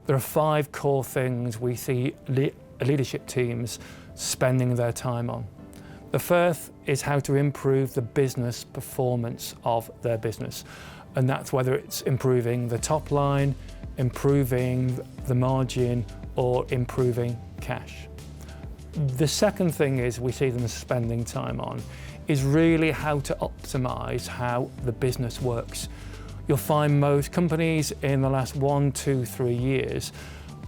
There are 5 core things we see leadership teams spending their time on. The first is how to improve the business performance of their business. And that's whether it's improving the top line, improving the margin, or improving cash. The second thing is we see them spending time on is really how to optimize how the business works. You'll find most companies in the last 1, 2, 3 years,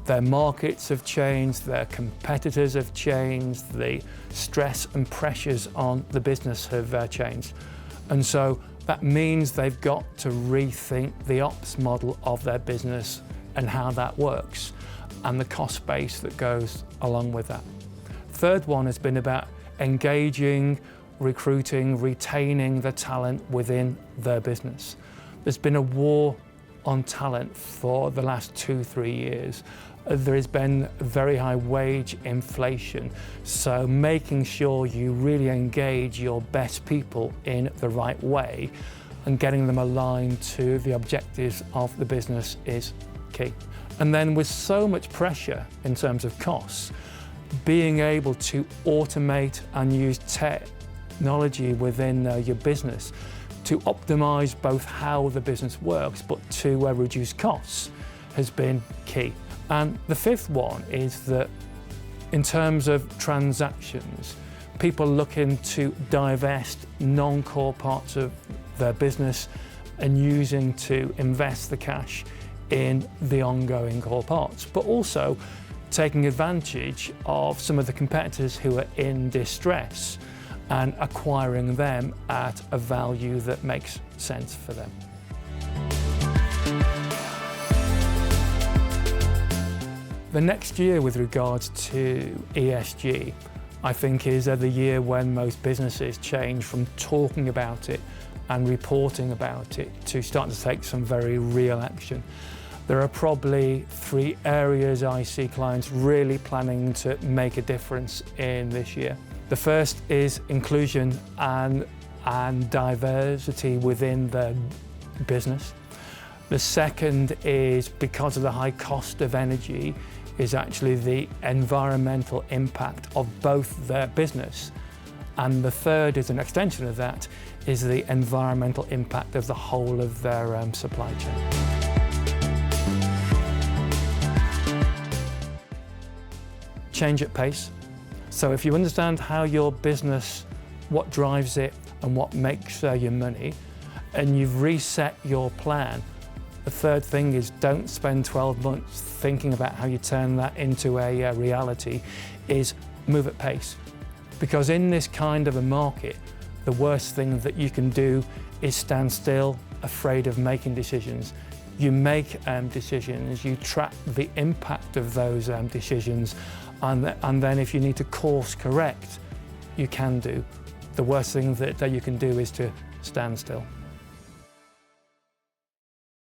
their markets have changed, their competitors have changed, the stress and pressures on the business have changed. And so that means they've got to rethink the ops model of their business and how that works, and the cost base that goes along with that. Third one has been about engaging, recruiting, retaining the talent within their business. There's been a war on talent for the last 2, 3 years. There has been very high wage inflation, so making sure you really engage your best people in the right way and getting them aligned to the objectives of the business is key. And then with so much pressure in terms of costs, being able to automate and use technology within your business to optimize both how the business works but to reduce costs has been key. And the fifth one is that in terms of transactions, people looking to divest non-core parts of their business and using to invest the cash in the ongoing core parts, but also taking advantage of some of the competitors who are in distress and acquiring them at a value that makes sense for them. The next year with regards to ESG, I think is the year when most businesses change from talking about it and reporting about it to starting to take some very real action. There are probably 3 areas I see clients really planning to make a difference in this year. The first is inclusion and diversity within their business. The second is, because of the high cost of energy, is actually the environmental impact of both their business. And the third is an extension of that, is the environmental impact of the whole of their supply chain. Change at pace. So if you understand how your business, what drives it and what makes your money, and you've reset your plan, the third thing is don't spend 12 months thinking about how you turn that into a reality, is move at pace. Because in this kind of a market, the worst thing that you can do is stand still, afraid of making decisions. You make decisions, you track the impact of those decisions, and then if you need to course correct, you can do. The worst thing that you can do is to stand still.